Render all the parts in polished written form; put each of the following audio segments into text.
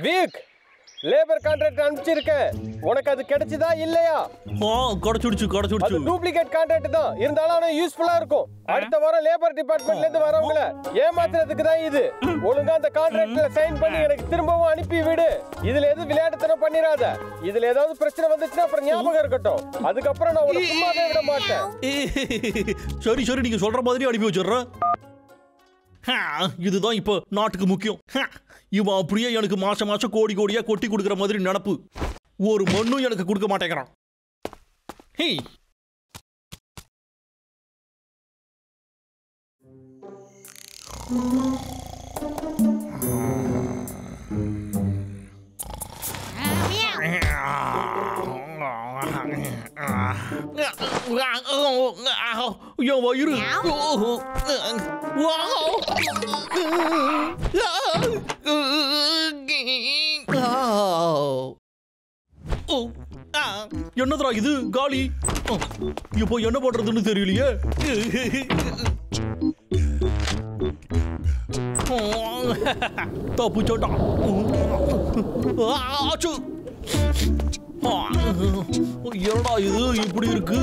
Week labour contract அனுப்பிச்சிருக்கேன். உனக்கு அது கிடைச்சதா இல்லையா? கிடைச்சிடுச்சு. டூப்ளிகேட் கான்ட்ராக்ட் தான், இருந்தாலும் அது யூஸ்ஃபுல்லா இருக்கும். அடுத்த வாரம் லேபர் டிபார்ட்மெண்ட்ல இருந்து வரவங்கள ஏமாத்துறதுக்கு தான் இது. ஒழுங்கா அந்த கான்ட்ராக்ட்ல சைன் பண்ணி எனக்கு திரும்பவும் அனுப்பி விடு. இதுல எதுவும் விளையாட்டுத்தனம் பண்ணிராத. இதுல ஏதாவது பிரச்சனை வந்துச்சுன்னா அப்புறம் ஞாபகம் இருக்கட்டும். அதுக்கப்புறம் நான் உன்னை சும்மாவே விட மாட்டேன். சரி நீங்க சொல்ற மாதிரி அனுப்பி வச்சிடுறேன். இதுதான் இப்ப நாட்டுக்கு முக்கியம். இவன் அப்படியே எனக்கு மாசம் கோடி கோடியா கொட்டி கொடுக்கிற மாதிரி நினப்பு. ஒரு மண்ணும் எனக்கு கொடுக்க மாட்டேங்கிறான். என் வயிறு என்னதுரா இது காலி? இப்போ என்ன பண்றதுன்னு தெரியலையே. தப்பு சொன்னா என்னடா இது இப்படி இருக்கு?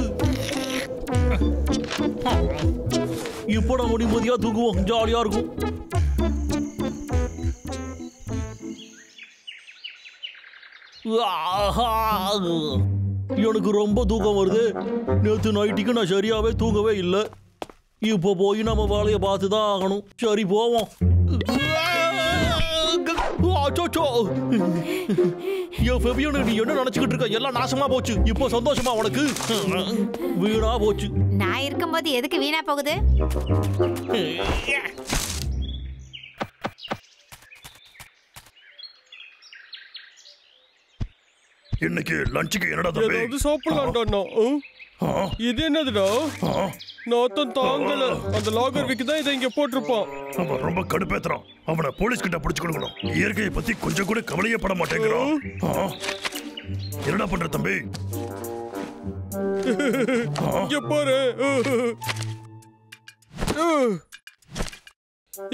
இப்போ நம்ம நிம்மதியா தூங்குவோம், ஜாலியா இருக்கும். எனக்கு ரொம்ப தூக்கம் வருது. நேற்று நைட்டுக்கு நான் சரியாவே தூங்கவே இல்லை. இப்போ போய் நம்ம வேலையை பார்த்து தான் ஆகணும். சரி போவோம். நீ என்ன நினைச்சுக்கிட்டு இருக்க? எல்லாம் நாசமா போச்சு. இப்போ சந்தோஷமா உனக்கு? வீணா போச்சு. நான் இருக்கும்போது எதுக்கு வீணா போகுது? இன்னைக்கு லஞ்சுக்கு என்னடா தம்பி? ஏதாவது சாப்பிடலாம்டா. இது என்னதுடா? நாத்தம் தாங்கல. அந்த லாகர் விக்கு தான் இதை இங்க போட்டிருப்பான். அவன் ரொம்ப கடுப்பேத்துறான். அவனை போலீஸ் கிட்ட பிடிச்சு கொடுக்கணும். இயற்கையை பத்தி கொஞ்சம் கூட கவலையே பட மாட்டேங்கிறான். என்னடா பண்ற தம்பி? இங்க பாரு.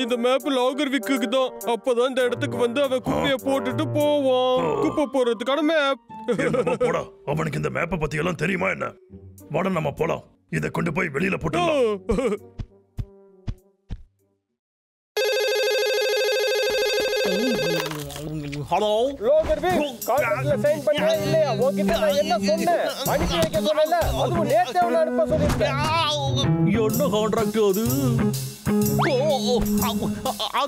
இந்த மேப் லாகர் விக்குக்கு தான். அப்பதான் இந்த இடத்துக்கு வந்து அவன் குப்பைய போட்டுட்டு போவான். குப்பை போறதுக்கான மேப். போடா, அவனுக்கு இந்த மேப்பை பத்தி எல்லாம் தெரியுமா என்ன? வாட நம்ம போலாம். இதை கொண்டு போய் வெளியில போட்டுடலாம். ஹலோ லாகர் விக், கான்ட்ராக்ட்ல சைன் பண்ணியா இல்லையா? உன்கிட்ட நான் என்ன சொன்னேன்? அனுப்பி வைக்க சொன்னேன்ல, அதுவும் நேத்தே அவனை அனுப்ப சொல்லிருக்கேன். என்ன கான்ட்ராக்ட் அது?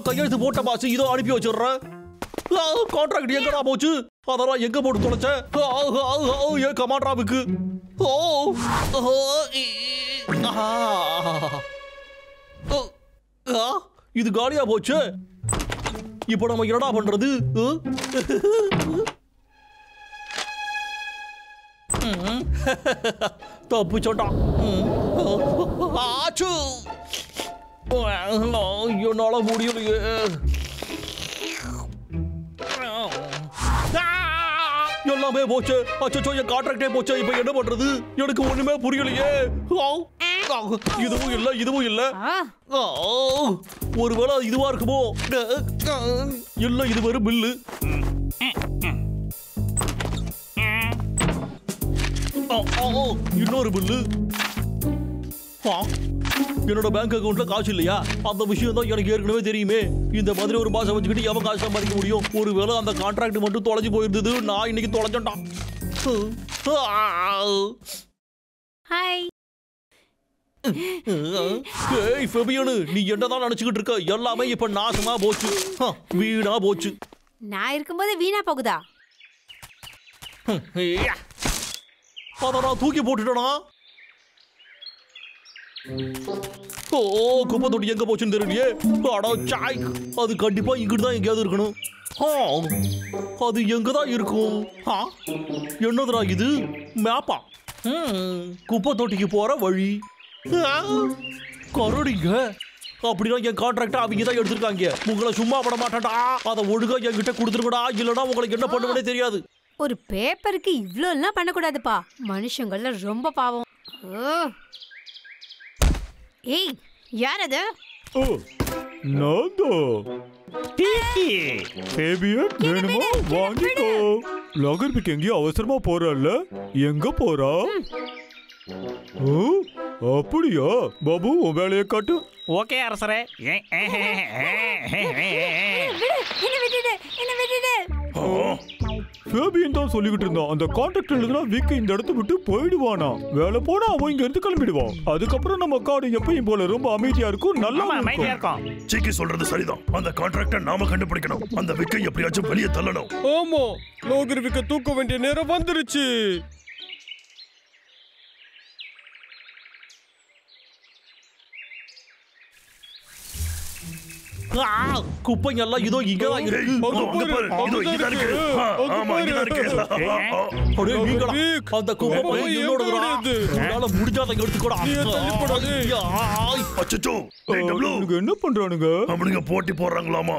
கையெழுத்து போட்ட பாஸ், இதோ அனுப்பி வச்சிடுறேன். கான்ட்ராக்ட் எங்கடா போச்சு? அதெல்லாம் எங்க போட்டு தொலைச்ச? ஏன் கமாண்டராவுக்கு? இது காலியா போச்சு. இப்போ நம்ம என்னடா பண்றது? தப்பு சொன்னா ஆச்சு. என்னால முடியலையே. எல்லாமே போச்சு. அச்சோ, என் கான்ட்ராக்டே போச்சு. இப்ப என்ன பண்றது? எனக்கு ஒண்ணுமே புரியலையே. இதுவும் இல்ல. ஒருவேளை இதுவா இருக்குமோ? இல்ல, இது வெறும் பில்லு. இன்னொரு பில்லு. என்னோட பேங்க் அக்கவுண்ட்ல காசு இல்லையா? அந்த விஷயம் தான் எனக்கு ஏற்கனவே தெரியுமே. இந்த மாதிரி ஒரு பாசம் வச்சுக்கிட்டு எவன் காசு சம்பாதிக்க முடியும்? ஒருவேளை அந்த கான்ட்ராக்ட் மட்டும் தொலைஞ்சு போயிருந்தது. நான் இன்னைக்கு தொலைஞ்சான். ஹாய். ஏய் ஃபெபியனு, நீ என்னதான் நினைச்சுக்கிட்டு இருக்க? எல்லாமே இப்ப நாசமா போச்சு. வீணா போச்சு. நான் இருக்கும்போது வீணா போகுதா? அத நான் தூக்கி போட்டுட்டேனா? குப்பை தொட்டி எங்க போச்சுன்னு தெரியலையே. அது கண்டிப்பா இங்கிட்டு தான் எங்கேயாவது இருக்கணும். அது எங்கதான் இருக்கும்? என்னதுடா இது? மேப்பா? குப்பை தொட்டிக்கு போற வழி. கரடிங்க. அப்படின்னா என் கான்ட்ராக்ட் அவங்க தான் எடுத்திருக்காங்க. உங்களை சும்மா பட மாட்டாடா. அதை ஒழுங்கா என்கிட்ட கொடுத்துருக்கடா, இல்லைன்னா உங்களுக்கு என்ன பண்ணுவனே தெரியாது. ஒரு பேப்பருக்கு இவ்ளோ எல்லாம் பண்ணக்கூடாதுப்பா. மனுஷங்கள ரொம்ப பாவம். ஏய், யார் அது? நான்தான். டீக்கி ஃபேபியன் வேணுமா வாங்கிக்கோ. லாகர்பிக் எங்கேயோ அவசரமா போறல்ல, எங்க போறா? ஓ அப்படியா? பாபு உன் வேலையை காட்டு. ஓகே அரசரே. ஃபேபியன் தான் சொல்லிக்கிட்டு இருந்தான், அந்த கான்ட்ராக்ட் எழுதுனா விக் இந்த இடத்த விட்டு போயிடுவானா. வேலை போனா அவன் இங்க இருந்து கிளம்பிடுவான். அதுக்கப்புறம் நம்ம காடு எப்பயும் போல ரொம்ப அமைதியா இருக்கும், நல்லா அமைதியா இருக்கும். சிக்கி சொல்றது சரிதான். அந்த கான்ட்ராக்டை நாம கண்டுபிடிக்கணும். அந்த விக்கை எப்படியாச்சும் வெளியே தள்ளணும். ஆமா, லோகர் விக்க தூக்க வேண்டிய நேரம் வந்துருச்சு. குப்பைங்க எல்லாம் இதோ இங்கதான் இருக்கு. அங்க பாரு, இதோ இங்கதான் இருக்கு. ஆமா, இங்கதான் இருக்கு. அடே நீங்களா? அந்த குப்பை பை என்னோடதுடா. உன்னால முடிஞ்சாத எடுத்துக்கோடா. அச்சச்சோ, டேய் டப்ளு, அவனுக்கு என்ன பண்றானுங்க? அவனுங்க போட்டி போடுறாங்களாமா.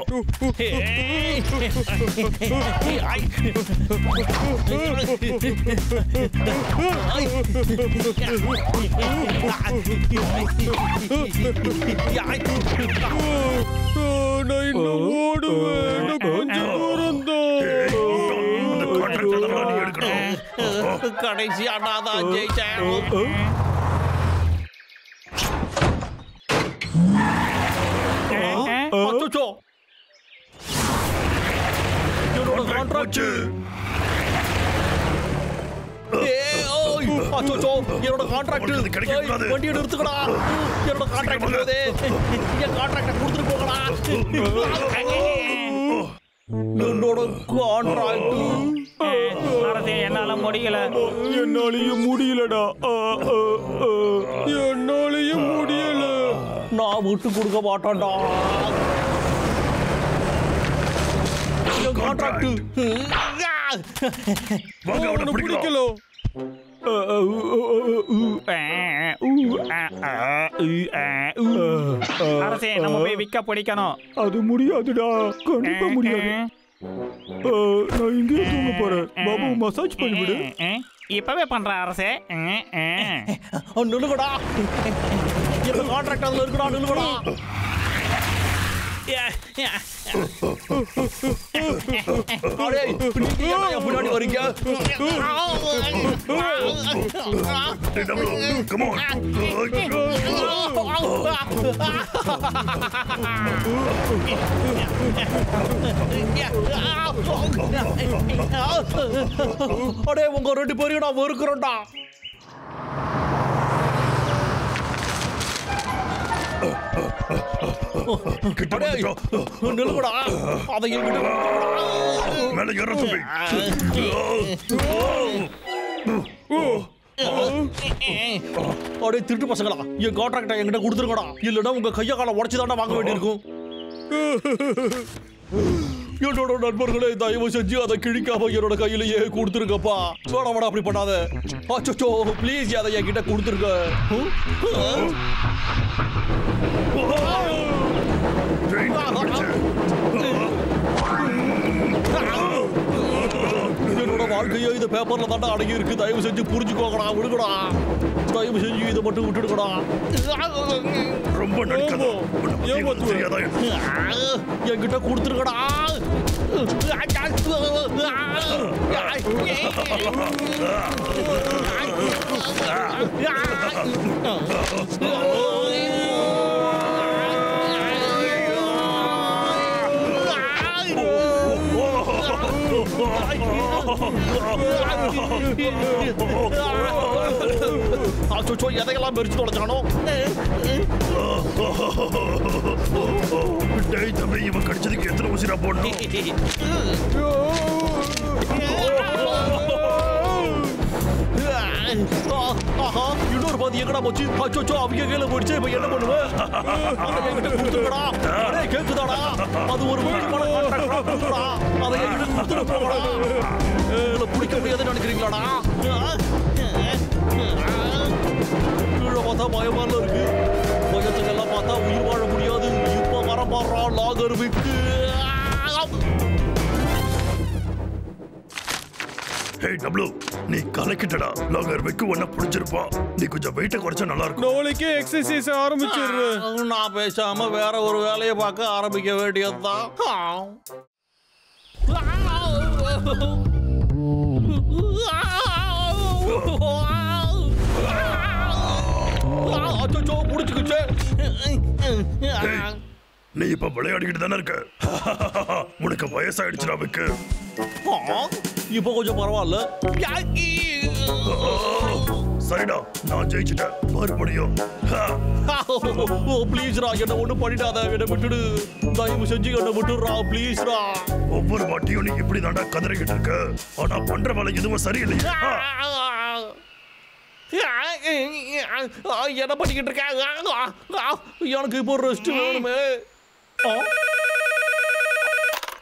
நான் இன்னும் ஓடுவேன். இன்னும் கொஞ்சம் தூரம் தான். அந்த கான்ட்ராக்டை தான் நீ எடுக்கணும். கடைசியா நான் தான் ஜெயிச்சேன். அச்சச்சோ, என்னோட கான்ட்ராக்ட். அச்சோ, என்னோட கான்ட்ராக்ட் வண்டியை நிறுத்துக்கடா. என்னோட கான்ட்ராக்ட் போதே. என் கான்ட்ராக்டை கொடுத்துட்டு போகடா. என்னோட கான்ட்ராக்ட். அரசே என்னால முடியல. என்னாலையும் முடியலடா. என்னாலையும் முடியல. நான் விட்டு கொடுக்க மாட்டேன்டா. கான்ட்ராக்ட் வாங்க, அவனை பிடிக்கலாம். அரசே நம்ம போய் விக்க பிடிக்கணும். அது முடியாதுடா, கண்டிப்பா முடியாது. நான் இங்கே தூங்க போறேன். பாபு மசாஜ் பண்ணிவிடு. இப்பவே பண்ற அரசே. நிலுகடா. என்ன கான்ட்ராக்ட் அதுல இருக்குடா, நிலுகடா. முன்னாடி வரீங்க. டேய் டப்ளு, come on. அடே உங்க ரெண்டு பேரையும் நான் வெறுக்கிறேன்டா. நிலுகடா. அதை மேல ஏற தம்பி. அடே திருட்டு பசங்களா, என் கான்ட்ராக்டை என்கிட்ட கொடுத்துருங்கடா. இல்லைன்னா உங்க கைய காலை உடச்சுதாண்டா வாங்க வேண்டியிருக்கும். என்னோட நண்பர்களே, தயவு செஞ்சு அதை கிழிக்காம என்னோட கையிலேயே கொடுத்துருங்கப்பா. வேணாம், அப்படி பண்ணாத. அச்சோ, ப்ளீஸ் அதை என்கிட்ட கொடுத்துருங்க. என்னோட வாழ்க்கையே இந்த பேப்பர்ல தாண்டா அடங்கி இருக்கு. தயவு செஞ்சு புரிஞ்சுக்கோங்கடா, விடுங்கடா. தயவு செஞ்சு இதை மட்டும் விட்டுடுங்கடா. ரொம்ப நடிக்காத. தெரியாதா? என்கிட்ட கொடுத்துருங்கடா. அச்சோ, எதையெல்லாம் மெரிச்சு தொலைச்சானோ. டேய் தம்பி, இவன் கடிச்சதுக்கு எத்தனை ஊசினா போடணும்? இன்னொரு பாதி எங்கடா போச்சு? அச்சோ, அவங்க கையில போயிடுச்சு. இப்ப என்ன பண்ணுவேன்? என்கிட்ட கொடுத்துருக்கடா. கேக்குதாடா? அது ஒரு முக்கியமான கான்ட்ராக்டா. அதை என்கிட்ட கொடுத்துட்டு போகடா. பிடிக்க முடியாதுன்னு நினைக்கிறீங்களாடா? கீழே பார்த்தா பயமால இருக்கு. பயத்துக்கெல்லாம் பார்த்தா உயிர் வாழ முடியாது. இப்ப வர பாடுறா லாகர்விக்கு. ஹே டப்ளு, நீ கலக்கிட்டடா. லாகர் விக்கு ஒன்ன புடிச்சிருப்பான். நீ கொஞ்சம் வெயிட்ட குறைச்சா நல்லா இருக்கும். நாளைக்கே எக்ஸசைஸ் ஆரம்பிச்சிடுறேன். நான் பேசாம வேற ஒரு வேலையை பார்க்க ஆரம்பிக்க வேண்டியதுதான். நீ இப்ப விளையாடிக்கிட்டு தானே இருக்க. உனக்கு வயசாயிடுச்சுடா விக்கு. இப்ப கொஞ்சம் பரவாயில்ல. சரிடா, நான் ஜெயிச்சிட்டேன். மறுபடியும் ப்ளீஸ்ரா, என்ன ஒண்ணு பண்ணிடாத, என்ன விட்டுடு. தயவு செஞ்சு என்ன விட்டுடுறா, ப்ளீஸ்ரா. ஒவ்வொரு வாட்டியும் நீ இப்படி தாண்டா கதறிக்கிட்டு இருக்க. ஆனா பண்ற வேலை எதுவும் சரியில்லையா? என்ன பண்ணிக்கிட்டு இருக்க? எனக்கு இப்போ ரெஸ்ட் வேணுமே.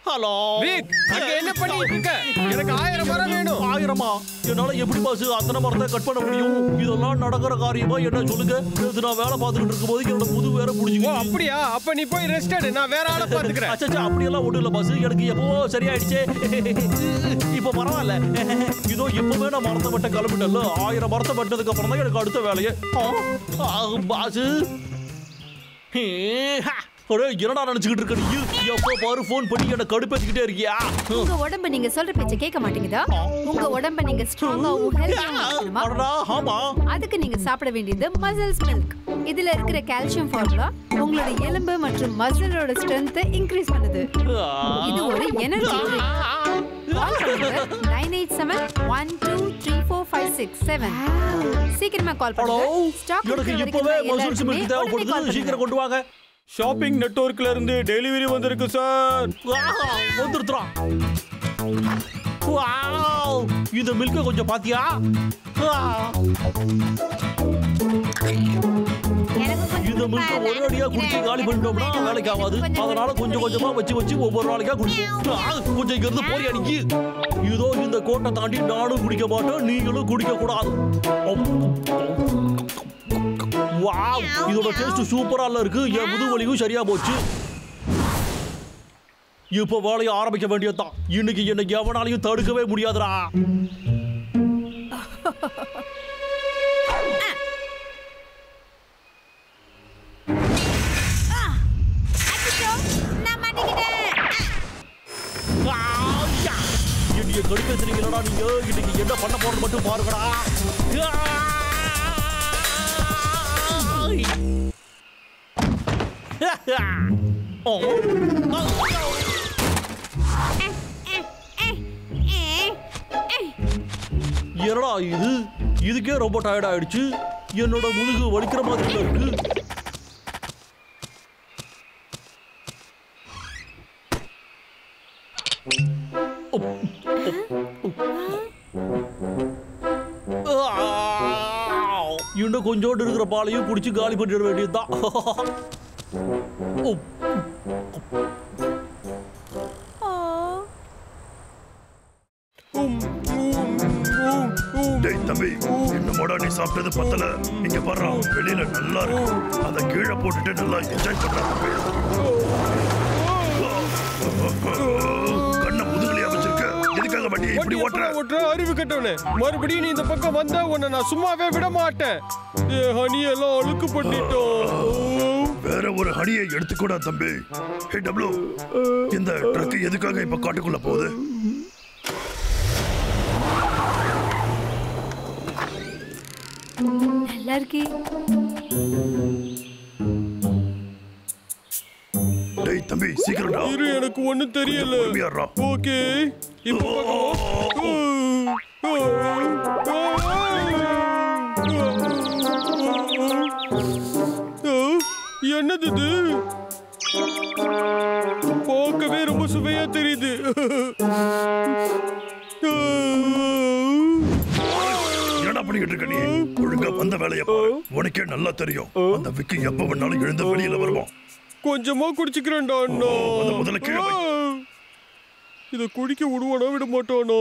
ஹலோ வீக், அங்க என்ன பண்ணிட்டு இருக்க? எனக்கு 1000 மரம் வேணும். 1000மா? என்னால எப்படி பாஸ் அத்தனை மரத்தை கட் பண்ண முடியும்? இதெல்லாம் நடக்கிற காரியமா? என்ன சொல்லுங்க. நான் வேலை பார்த்துக்கிட்டு இருக்கும்போது என்னோட முது வேற ஓ புடிச்சு. அப்படியா? அப்ப நீ போய் ரெஸ்ட் எடு, நான் வேற ஆளை பாத்துக்கிறேன். அச்சா, அப்படியெல்லாம் ஒண்ணும் இல்ல பாஸ். எனக்கு எப்போ சரியாயிடுச்சு. இப்போ பரவாயில்ல. இதோ எப்பவுமே நான் மரத்தை வெட்ட கிளம்பிட்டேன்ல. 1000 மரத்தை வெட்டதுக்கு அப்புறம் தான் எனக்கு அடுத்த வேலையே. பாஸ் என்னடா நினைச்சுக்கிட்டு இருக்க நீ? எப்போ பாரு போன் பண்ணி என்ன கடுப்பேத்திக்கிட்டே இருக்கியா? உங்க உடம்பு நீங்க சொல்ற பேச்ச கேட்க மாட்டேங்குதா? உங்க உடம்ப நீங்க ஸ்ட்ராங்காவும் ஹெல்தியாவும் அடடா, ஆமா. அதுக்கு நீங்க சாப்பிட வேண்டியது மசில்ஸ் மில்க். இதுல இருக்கிற கால்சியம் ஃபார்முலா உங்களோட எலும்பு மற்றும் மசிலோட ஸ்ட்ரென்த் இன்க்ரீஸ் பண்ணுது. இது ஒரு எனர்ஜி ட்ரிங்க். 9871234567. சீக்கிரமா கால் பண்ணுங்க. ஸ்டாக் எனக்கு இப்பவே மசில்ஸ் மில்க் தேவைப்படுது. சீக்கிரம் கொண்டு வாங்க. ஷாப்பிங் நெட்வொர்க்ல இருந்து டெலிவரி வந்திருக்கு சார். வந்துருத்தான். வாவ், இந்த மில்க கொஞ்சம் பாத்தியா? இந்த மில்க ஒரு அடியா குடிச்சு காலி பண்ணிட்டோம்னா வேலைக்கு ஆகாது. அதனால கொஞ்சம் கொஞ்சமா வச்சு ஒவ்வொரு நாளைக்கா குடிப்போம். கொஞ்சம் இங்க இருந்து போறியா நீ? இதோ இந்த கோட்டை தாண்டி நானும் குடிக்க மாட்டேன், நீங்களும் குடிக்க கூடாது. வாவ், இதோட டேஸ்ட் சூப்பரா இருக்கு. என் முதுவலியும் சரியா போச்சு. இப்ப வேலையை ஆரம்பிக்க வேண்டியதுதான். இன்னைக்கு என்ன எவனாலையும் தடுக்கவே முடியாதுடா. என்னைய கடுப்பேத்துறீங்களா நீங்க? இன்னைக்கு என்ன பண்ண போறது மட்டும் பாருங்கடா. என்னடா இது? இதுக்கே ரொம்ப டயர்ட் ஆயிடுச்சு. என்னோட முதுகு வலிக்கிற மாதிரி இருக்கு. இன்னும் கொஞ்சோண்டு இருக்கிற பாலையும் குடிச்சு காலி பண்ணிட வேண்டியதுதான். டேய் தம்பி, என்னமோடா நீ சாப்பிட்டது பத்தல. இங்க பாரு, வெளியில நல்லா இருக்கு. அதை கீழே போட்டுட்டு நல்லா என்ஜாய் பண்றாங்க. கண்ணை முதுகுலையா வச்சிருக்க. எதுக்காக வண்டி இப்படி ஓட்டுற? அறிவு கட்டவனே, மறுபடியும் நீ இந்த பக்கம் வந்தா உன்னை நான் சும்மாவே விட மாட்டேன். ஹனி எல்லாம் அழுக்கு பண்ணிட்டோம். வேற ஒரு ஹனியை எடுத்துக்கூடா தம்பி. ஹே டப்ளு, இந்த ட்ரக் எதுக்காக இப்ப காட்டுக்குள்ள போகுது? நல்லா இருக்கே. டேய் தம்பி, சீக்கிரம்டா. இரு, எனக்கு ஒண்ணும் தெரியல. பொறுமையாடுறா. ஓகே, இப்போ என்னது இது? பார்க்கவே ரொம்ப சுவையா தெரியுது. என்னடா பண்ணிக்கிட்டு இருக்க நீ? ஒழுங்கா வந்த வேலையை பாரு. உனக்கே நல்லா தெரியும், அந்த விக்கி எப்ப வேணாலும் எழுந்து வெளியில வருவான். கொஞ்சமா குடிச்சுக்கிறேன்டா அண்ணா. முதல்ல கீழே வை. இத குடிக்க விடுவானோ விட மாட்டானோ?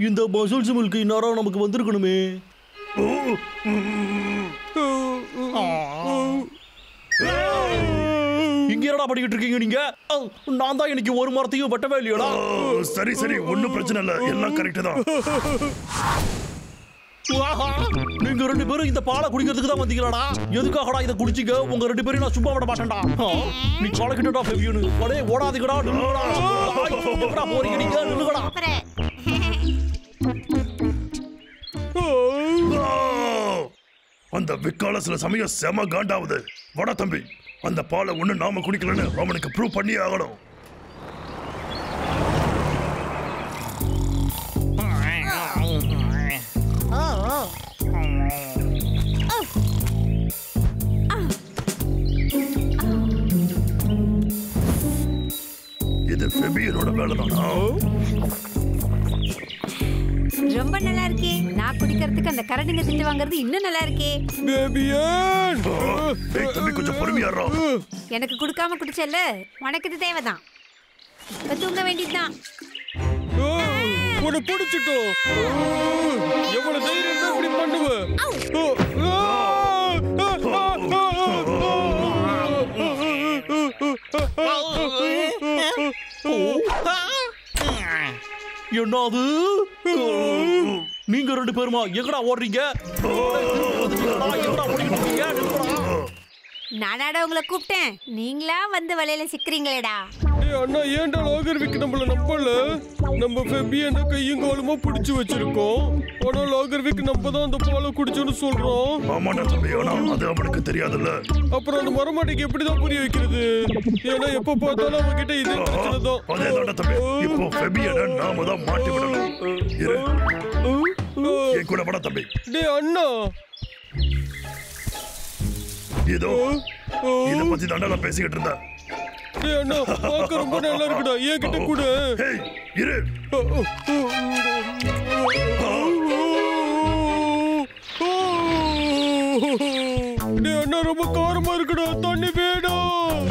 இந்த மசில்ஸ் மில்க் இந்நேரம் நமக்கு வந்திருக்கணுமே. இங்க என்னடா பண்ணிக்கிட்டு இருக்கீங்க நீங்க? நான் தான் இன்னைக்கு ஒரு மரத்தையும் வெட்டவே இல்லையடா. சரி சரி, ஒன்னும் பிரச்சனை இல்ல, எல்லாம் கரெக்ட் தான். நீங்க ரெண்டு பேரும் இந்த பாலை குடிக்கிறதுக்கு தான் வந்தீங்களாடா? எதுக்காகடா இதை குடிச்சிங்க? உங்க ரெண்டு பேரும் நான் சும்மா விட மாட்டேன்டா. நீ கலக்கிட்டா ஃபெவியூன். அடே ஓடாதீங்கடா, நில்லுங்கடா. எங்கடா போறீங்க நீங்க? நில்லுங்கடா. அந்த விக்கால சில சமயம் செம காண்டாவுது. வட தம்பி, அந்த பாலை ஒண்ணு நாம குடிக்கலன்னு அவனுக்கு ப்ரூவ் பண்ணி ஆகணும். இது ஃபெபியனோட வேலைதானா? ரொம்ப நல்லா இருக்கே. நான் குடிக்கிறதுக்கு அந்த கரடிங்க திட்டு வாங்குறது இன்னும் நல்லா இருக்கே. பேபியன், டேய் தம்பி, கொஞ்சம் பொறுமையா இரு. எனக்கு கொடுக்காம குடிச்சல, உனக்கு இது தேவைதான். இப்ப தூங்க வேண்டியதுதான். உன்னை பிடிச்சிட்டோம். எவ்வளவு தைரியம் தான் இப்படி பண்ணுவ? என்னது? நீங்க ரெண்டு பேருமா எங்கடா ஓடுறீங்க? எங்கடா ஓடிட்டு இருக்கீங்க? நானாடா உங்களை கூப்பிட்டேன், நீங்களா வந்து வலையில சிக்கிறீங்களேடா. அண்ணா, ஏன்டா லாகர்விக் நம்மள நம்பல? நம்ம ஃபெபியனை கையும் காலுமா பிடிச்சு வச்சிருக்கோம். ஆனா லாகர்விக் நம்ம தான் அந்த பாலை குடிச்சோன்னு சொல்றோம். ஆமாடா தம்பி, ஆனா அது அவனுக்கு தெரியாதுல்ல. அப்புறம் அந்த மரமாட்டிக்கு எப்படிதான் புரிய வைக்கிறது? ஏன்னா எப்ப பார்த்தாலும் அவங்க கிட்ட இதே பிரச்சனை தான். அதேதான்டா தம்பி, இப்போ ஃபெபியனை நாம தான் மாட்டி விடணும். இரு, என் கூட வட தம்பி. டேய் அண்ணா, இதோ இத பத்தி தாண்டா நான் பேசிக்கிட்டு இருந்தேன். டேய் அண்ணா, பார்க்க ரொம்ப நல்லா இருக்குடா, ஏன் கிட்ட கூட. ஹேய் இரு. டேய் அண்ணா, ரொம்ப காரமா இருக்குடா, தண்ணி வேணும்.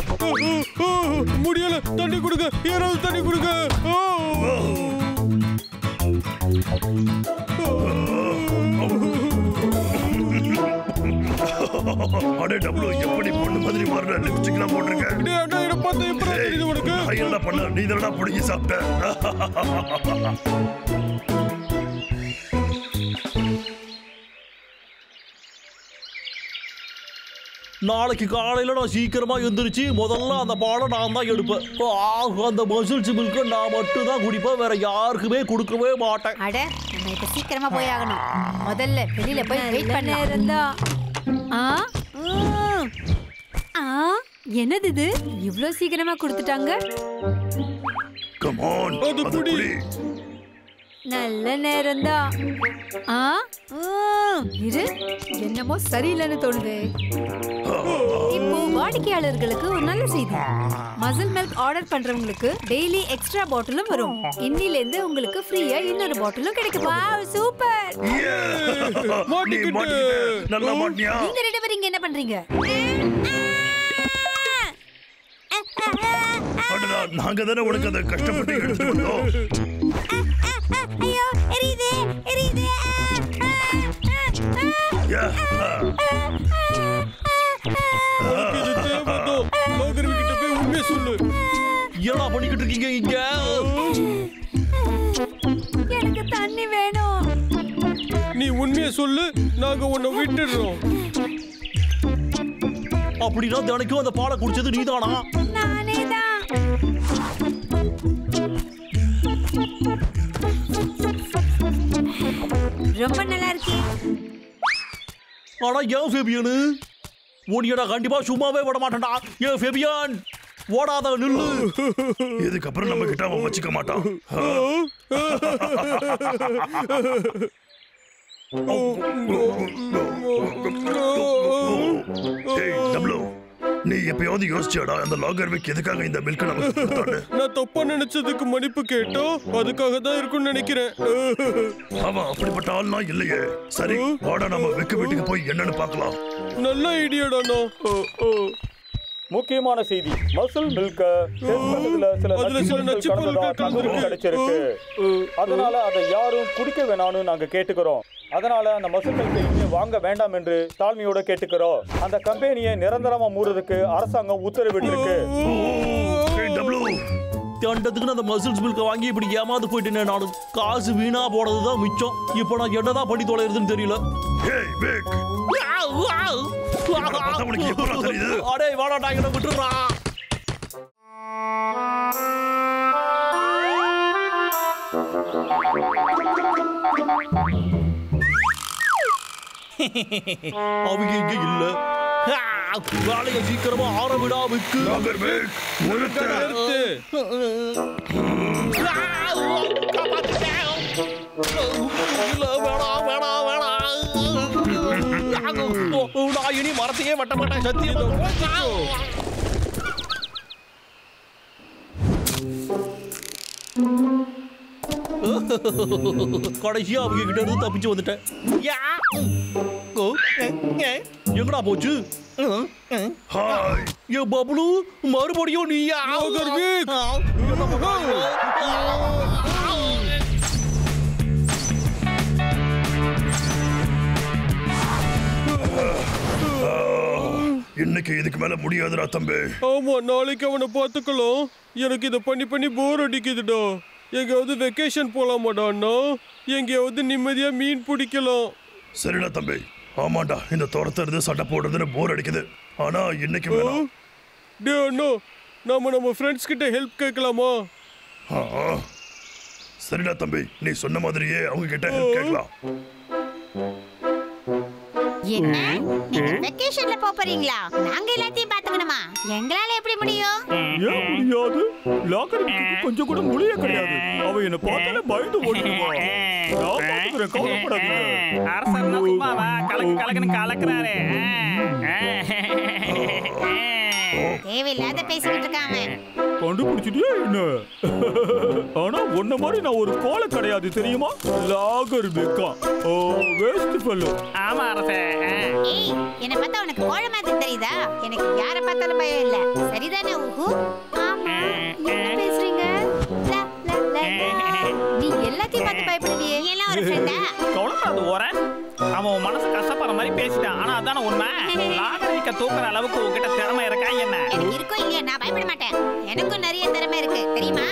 முடியல, தண்ணி கொடுங்க, யாராவது தண்ணி கொடுங்க. அடே டபுள், எப்படி பொண்ணு மாதிரி மாறுற? லிப்ஸ்டிக்லாம் போட்டுருக்க. டேய் அண்ணா, என்ன பார்த்தா எப்படி தெரியுது உனக்கு? ஐயடா பண்ண, நீ தானடா புடிங்கி சாப்பிட்ட. நாளைக்கு காலையில நான் சீக்கிரமா எந்திரிச்சு முதல்ல அந்த பாலை நான் தான் எடுப்பேன். அந்த மசில்ஸ் மில்க நான் மட்டும் தான் குடிப்பேன், வேற யாருக்குமே கொடுக்கவே மாட்டேன். அட, நம்ம இப்ப சீக்கிரமா போய் ஆகணும். முதல்ல வெளியில போய் வெயிட் பண்ண இருந்தா. என்னது இது? இவ்ளோ சீக்கிரமா கொடுத்துட்டாங்க. கம் ஆன், அது குடி. நல்ல நேரம்தான். இரு, என்னமோ சரியில்லைன்னு தோணுது. இப்போ வாடிக்கையாளர்களுக்கு ஒரு நல்ல செய்தி. மசில் மில்க் ஆர்டர் பண்றவங்களுக்கு டெய்லி எக்ஸ்ட்ரா பாட்டிலும் வரும். இன்னில இருந்து உங்களுக்கு ஃப்ரீயா இன்னொரு பாட்டிலும் கிடைக்கும். Wow, super. நல்லா மாட்டியா? நீங்க ரெண்டு பேரும் இங்க என்ன பண்றீங்க? அடடா, நாங்க தானே உனக்கு அதை கஷ்டப்பட்டு எடுத்து வந்தோம். ஐயோ, எரியுது, எரியுது. லாகர்விக் கிட்ட போய் உண்மையை சொல்லு. என்னடா பண்ணிக்கிட்டு இருக்கீங்க இங்க? எனக்கு தண்ணி வேணும். நீ உண்மையை சொல்லு, நாங்க உன்னை விட்டுடுறோம். அப்படின்னா தினைக்கும் அந்த பாலை குடிச்சது நீதானா? நானே தான். ரொம்ப நல்லா இருக்கு. ஆனா ஏன் ஃபெபியனு? உன்னையடா கண்டிப்பா சும்மாவே விட மாட்டேன்டா. ஏன் ஃபெபியான், ஓடாத, நில்லு. இதுக்கப்புறம் நம்ம கிட்ட அவன் வச்சுக்க மாட்டான். நீ எப்பயாவது யோசிச்சாடா அந்த லாகர்விக் எதுக்காக இந்த மில்க் நமக்கு கொடுத்தான்னு? நான் தப்பா நினைச்சதுக்கு மன்னிப்பு கேட்டோம், அதுக்காக தான் இருக்கும்னு நினைக்கிறேன். அவன் அப்படிப்பட்ட ஆள்லாம் இல்லையே. சரி, வாடா நம்ம விக்கு வீட்டுக்கு போய் என்னன்னு பார்க்கலாம். நல்ல ஐடியாடாண்ணா. முக்கியமான செய்தி, மசில் மில்க அதுல சில நச்சு பொருட்கள் கலந்துருக்கு. கிடைச்சிருக்கு. அதனால அதை யாரும் குடிக்க வேணாம்னு நாங்க கேட்டுக்கிறோம். அதனால அந்த மசில் மில்க் கம்பெனியை வாங்க வேண்டாம் என்று தாழ்மையோட கேட்டுக்கிறோம். அந்த கம்பெனியை நிரந்தரமா மூடுறதுக்கு அரசாங்கம் உத்தரவிட்டிருக்கு. தண்டத்துக்கு அந்த மசில்ஸ் மில்க வாங்கி இப்படி ஏமாந்து போயிட்டேன். நானும் காசு வீணா போனதுதான் மிச்சம். இப்போ நான் என்னதான் பண்ணி தொலைறதுன்னு தெரியல. அடே வாடா டாங்கட விட்டுறா. அவங்க இங்க இல்ல. வேலையை சீக்கிரமா ஆரம்பிடா விக்கு. நான் இனி மரத்தையே வெட்ட மாட்டேன் சத்தியம். கடைசியா அவங்க கிட்ட இருந்து தப்பிச்சு வந்துட்டேன். எங்கடா போச்சு? ஏ பப்ளு மறுபடியும் நீயா? இன்னைக்கு இதுக்கு மேல முடியாதுடா தம்பி. ஆமா, நாளைக்கு அவனை பார்த்துக்கலாம். எனக்கு இதை பண்ணி பண்ணி போர் அடிக்குதுடா. எங்கேயாவது வெக்கேஷன் போலாமாடா அண்ணா? எங்கேயாவது நிம்மதியா மீன் பிடிக்கலாம். சரிடா தம்பி. ஆமாண்டா, இந்த துரத்துறது சட்டை போடுறதுன்னு போர் அடிக்குது. ஆனா இன்னைக்கு வேணாம். டே அண்ணா, நம்ம ஃப்ரெண்ட்ஸ் கிட்ட ஹெல்ப் கேட்கலாமா? சரிடா தம்பி, நீ சொன்ன மாதிரியே அவங்க கிட்ட ஹெல்ப் கேட்கலாம். என்ன, நீங்க வெக்கேஷன்ல போறீங்களா? நாங்க எல்லாத்தையும் பாத்துக்கணுமா? எங்களால எப்படி முடியும்? ஏன் முடியாது? லாக்கருக்கு கொஞ்சம் கூட முடிய கிடையாது. அவ என்ன பார்த்தாலே பயந்து ஓடிடுவா. நான் பாத்துக்கிறேன், கவலைப்படாதீங்க. அரசர் சும்மாவா கலக்கு கலக்குன்னு கலக்குறாரு. தேவையில்லாத பேசிட்டு இருக்காங்க. கண்டுபிடிச்சிட்டியா என்ன? ஆனா உன்ன மாதிரி நான் ஒரு கோலை கிடையாது தெரியுமா? லாகர் பெக்கா. ஓ வேஸ்ட் ஃபெல்லோ. ஆமா அரசே. ஏய், என்ன பார்த்தா உனக்கு கோழை மாதிரி தெரியுதா? எனக்கு யாரை பார்த்தாலும் பயம் இல்ல. சரிதானே ஊஹு? ஆமா, என்ன பேசுறீங்க? நீ எல்லாத்தையும் பார்த்து பயப்படுவியே. நீ எல்லாம் ஒரு ஃப்ரெண்டா? கவலைப்படாத ஓர. அவன் மனசு கஷ்டப்படுற மாதிரி பேசிட்டான். ஆனா அதான உண்மை. லாகரிக்க தூக்குற அளவுக்கு உங்ககிட்ட திறமை இருக்கா என்ன? எனக்கு இருக்கோ இல்லையா, நான் பயப்பட மாட்டேன். எனக்கும் நிறைய திறமை இருக்கு தெரியுமா?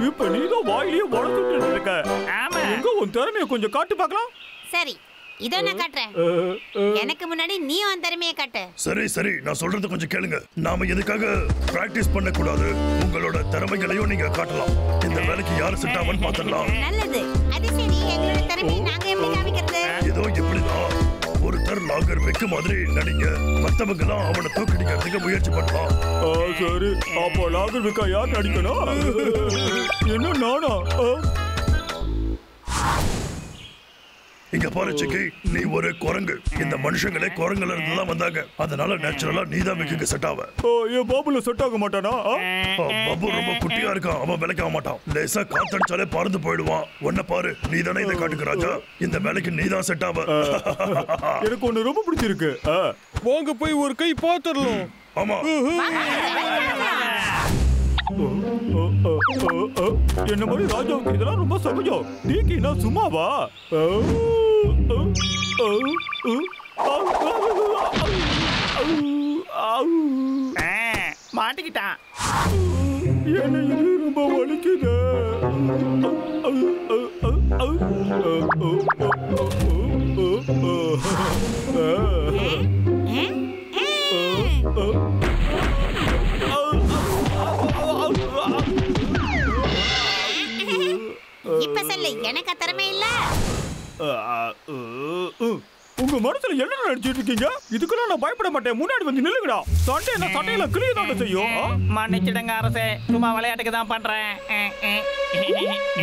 இப்ப நீதான் வாயிலேயே வளர்த்துட்டு இருக்க. ஆமா. எங்க உன் திறமையை கொஞ்சம் காட்டு பார்க்கலாம். சரி, இதோ நான் காட்டுறேன். எனக்கு முன்னாடி நீ உன் திறமையை காட்டு. சரி சரி, நான் சொல்றது கொஞ்சம் கேளுங்க. நாம எதுக்காக பிராக்டிஸ் பண்ண கூடாது? உங்களோட திறமைகளையும் நீங்க காட்டலாம். இந்த வேலைக்கு யாரு செட் ஆவன்னு பாத்துடலாம். நல்லது. அது சரி, எங்களோட திறமையை நாங்க எப்படி காமிக்கிறது? ஏதோ எப்படிதான் ஒருத்தர் லாகர் வெக்க மாதிரி நடிங்க. மத்தவங்க எல்லாம் அவனை தூக்கடிக்கிறதுக்கு முயற்சி பண்ணலாம். சரி, அப்போ லாகர் பெக்கா யார் நடிக்கணும்? என்ன நானா? இங்க பாரு சிக்கி, நீ ஒரு குரங்கு. இந்த மனுஷங்களே குரங்குல இருந்து தான் வந்தாங்க. அதனால நேச்சுரலா நீ தான் விக்கு செட் ஆவ. ஏன் பாபுல செட் ஆக மாட்டானா? பாபு ரொம்ப குட்டியா இருக்கான். அவன் வேலைக்கு ஆக மாட்டான். லேசா காத்தடிச்சாலே பறந்து போயிடுவான். உன்ன பாரு, நீ தானே இதை காட்டுக்கு ராஜா. இந்த வேலைக்கு நீ தான் செட் ஆவ. எனக்கு ஒண்ணு ரொம்ப பிடிச்சிருக்கு. வாங்க போய் ஒரு கை பாத்துறலாம். ஆமா. என்ன மாதிரி ராஜாவுக்கு இதெல்லாம் ரொம்ப சகஜம். நீக்கினா சும்மாவா? மாட்டிக்கிட்டான். என்ன இது ரொம்ப வலிக்குது. இப்ப சொல்லு, எனக்கு திறமை இல்ல. உங்க மனசுல என்ன நினைச்சிட்டு இருக்கீங்க? இதுக்கெல்லாம் நான் பயப்பட மாட்டேன். முன்னாடி வந்து நில்லுங்கடா. சண்டை என்ன சட்டையில கிளிய தான் செய்யும். மன்னிச்சிடுங்க அரசே, சும்மா விளையாட்டுக்கு தான் பண்றேன்.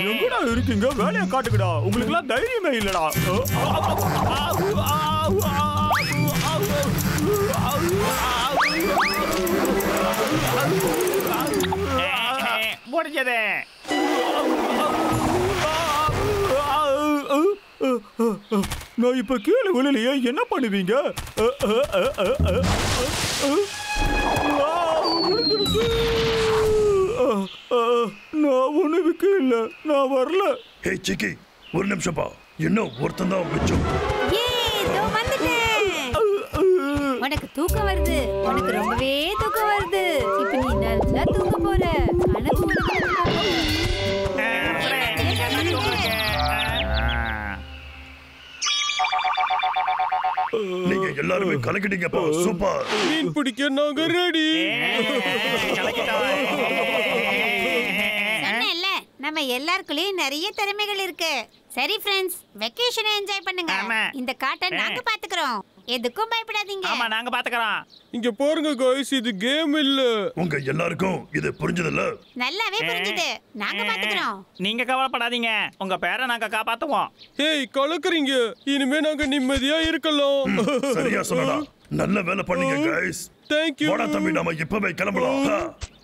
எங்கடா இருக்கீங்க? வேலையை காட்டுங்கடா. உங்களுக்கு எல்லாம் தைரியமே இல்லடா. முடிஞ்சது. நான் இப்ப கீழே விழலையே, என்ன பண்ணுவீங்க? நான் உணவுக்கு இல்ல, நான் வரல. ஹே சிக்கி, ஒரு நிமிஷம் பா. இன்னும் ஒருத்தன் தான் மிச்சம். ஏய், இதோ வந்து உனக்கு தூக்கம் வருது. உனக்கு ரொம்பவே தூக்கம் வருது. இப்ப நீ நல்லா தூங்க போற. கனவு உனக்கு நீங்க எல்லாருமே கலக்கிட்டீங்கப்பா. சூப்பர். மீன் பிடிக்க நாங்க ரெடி. சொன்னேன்ல, நம்ம எல்லாருக்குள்ளயும் நிறைய திறமைகள் இருக்கு. சரி ஃப்ரெண்ட்ஸ், வெக்கேஷனை என்ஜாய் பண்ணுங்க. இந்த காட்டை நாங்க பாத்துக்கிறோம். எதுக்கும் பயப்படாதீங்க. ஆமா, நாங்க பாத்துக்கறோம். இங்க பாருங்க गाइस, இது கேம் இல்ல. உங்க எல்லாருக்கும் இது புரிஞ்சதில்ல? நல்லாவே புரிஞ்சுது. நாங்க பாத்துக்கிறோம். நீங்க கவலைப்படாதீங்க, உங்க பேரை நாங்க காப்பாத்துவோம். ஹேய், கலக்குறீங்க. இனிமே நாங்க நிம்மதியா இருக்கலாம். சரியா சொன்னடா. நல்ல வேலை பண்ணீங்க गाइस. Thank you. வாடா தம்பி, நாம இப்பவே கிளம்பலாம்.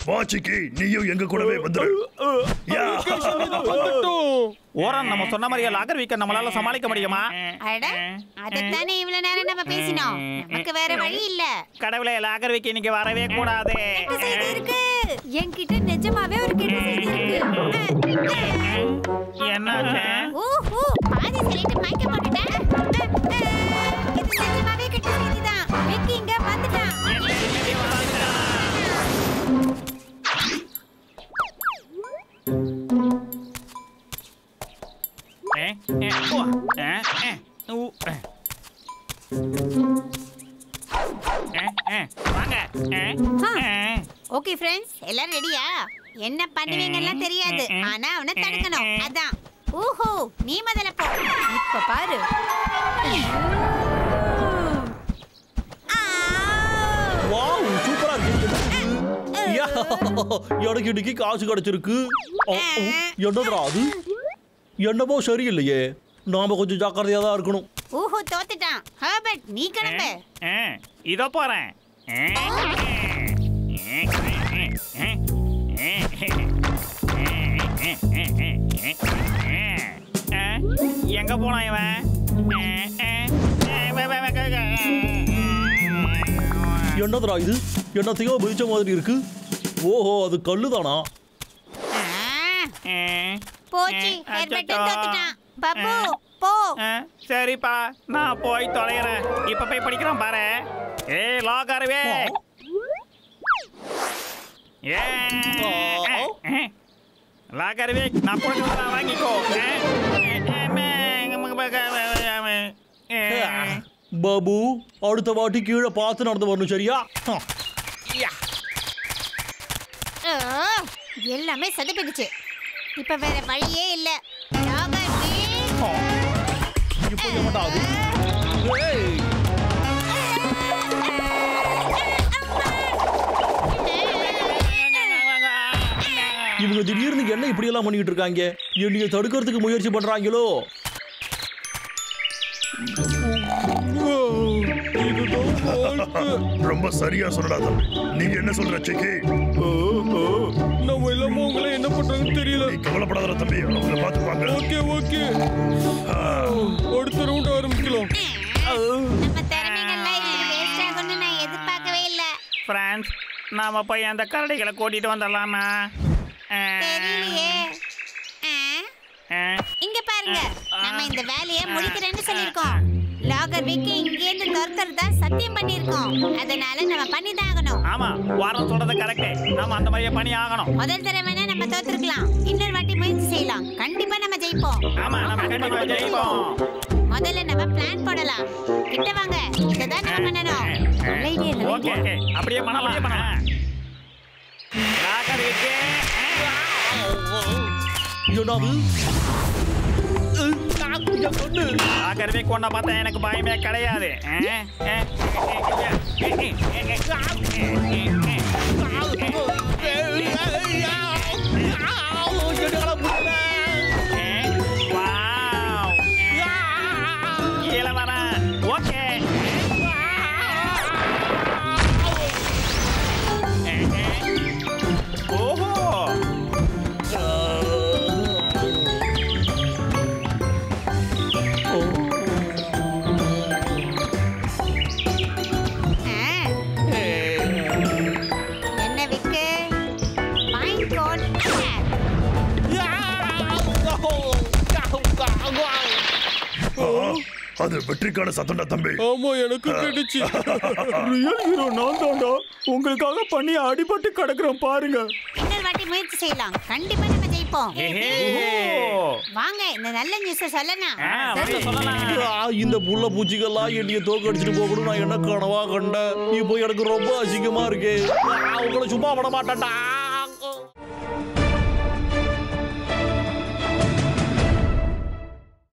வாச்சிக்கு நீயும் எங்க கூடவே வந்துரு. ஓரன், நம்ம சொன்ன மாதிரியே லாகர் வீக்க நம்மளால சமாளிக்க முடியுமா? அட, அதத்தானே இவ்வளவு நேரம் நம்ம பேசினோம். நமக்கு வேற வழி இல்ல. கடவுளே, லாகர் வீக்க இன்னைக்கு வரவே கூடாது. கெட்ட செய்தி இருக்கு. என்கிட்ட நிஜமாவே ஒரு கெட்ட செய்தி இருக்கு. என்னாச்சு? ஓஹோ, பாதி சொல்லிட்டு மயக்க போட்டுட்டேன். இது நிஜமாவே கெட்ட செய்திதான். விக்கி இங்க வந்துட்டான். ஓகே ஃப்ரெண்ட்ஸ், எல்லாரும் ரெடியா? என்ன பண்ணுவீங்கலாம் தெரியாது, ஆனா அவனை தடுக்கணும். அதான். ஓஹோ, நீ முதல்ல போ. இப்ப பாரு. வாவ், சூப்பரா இருக்கு. எனக்கு இன்னைக்கு காசு கிடைச்சிருக்கு. என்னதுடா அது? என்னமோ சரியில்லையே. நாம கொஞ்சம் ஜாக்கிரதையா தான் இருக்கணும். ஓஹோ, தோத்துட்டான். ஹர்பர்ட், நீ கிளம்பு. இதோ போறேன். எங்க போனா இவன்? என்னதுடா இது? என்னத்தையோ மிதிச்ச மாதிரி இருக்கு. ஓஹோ, அது கல்லுதானா? போச்சு, ஹர்பர்ட் தோத்துட்டான். பாபு, போ. சரிப்பா, நான் போய் தொலைகிறேன். இப்ப போய் படிக்கிறேன் பாரு. ஏய் லாகர்வே, லாகர்வே, நான் கொடுக்கிறத வாங்கிக்கோ. பாபு, அடுத்த வாட்டி கீழே பார்த்து நடந்து வரணும், சரியா? எல்லாமே சதுப்பிடுச்சு. இப்ப வேற வழியே இல்ல. இப்போ ஏமாட்டாது. இவங்க திடீர்னு என்ன இப்படி எல்லாம் பண்ணிட்டு இருக்காங்க? என்னைய தடுக்கிறதுக்கு முயற்சி பண்றாங்களோ? ரொம்ப சரியா சொல்லடா தம்பி. நீங்க என்ன சொல்ற சிக்கி? நம்ம இல்லாம உங்களை என்ன பண்றதுன்னு தெரியல. நீ கவலைப்படாத தம்பி, அவங்கள பாத்துப்பாங்க. ஓகே ஓகே, அடுத்த ரவுண்ட் ஆரம்பிக்கலாம். நம்ம திறமைகள்லாம் இப்படி வேஸ்ட் ஆகும்னு நான் எதிர்பார்க்கவே இல்ல. ஃப்ரெண்ட்ஸ், நாம போய் அந்த கரடிகளை கூட்டிட்டு வந்துடலாமா? தெரியலையே. இங்க பாருங்க, நம்ம இந்த வேலையை முடிக்கிறேன்னு சொல்லிருக்கோம். லாகர் விக்கி இங்கேருந்து துரத்துறதா சத்தியம் பண்ணிருக்கோம். அதனால நம்ம பண்ணிதான் ஆகணும். ஆமா, வாரம் சொல்றது கரெக்ட். நாம அந்த மாதிரியே பண்ணி ஆகணும். முதல் தடவைனா நம்ம தோத்துருக்கலாம். இன்னொரு வாட்டி முயற்சி செய்யலாம். கண்டிப்பா நம்ம ஜெயிப்போம். ஆமா, நம்ம கண்டிப்பா ஜெயிப்போம். முதல்ல நம்ம பிளான் போடலாம். கிட்ட வாங்க, இததான் நம்ம பண்ணணும். ஓகே, அப்படியே பண்ணலாம். லாகர் விக்கி, என்னது? லாகர்வே கொண்ட பார்த்தா எனக்கு பயமே கிடையாது. கீழே வரேன். ஓகே, ஓஹோ, அது வெற்றிக்கான சத்தம்டா தம்பி. ஆமா எனக்கு கேட்டுச்சு. ரியல் ஹீரோ நான் தான்டா. உங்களுக்காக பண்ணி அடிபட்டு கிடக்குறேன் பாருங்க. இன்னொரு வாட்டி முயற்சி செய்யலாம். கண்டிப்பா நம்ம ஜெயிப்போம். வாங்க இந்த நல்ல நியூஸ் சொல்லலாம். இந்த புள்ள பூச்சிகள்லாம் என்னைய தோக்கடிச்சிட்டு போகணும் நான் என்ன கனவா கண்டேன். இப்போ எனக்கு ரொம்ப அசிங்கமா இருக்கு. அவங்கள சும்மா விட மாட்டேன்டா.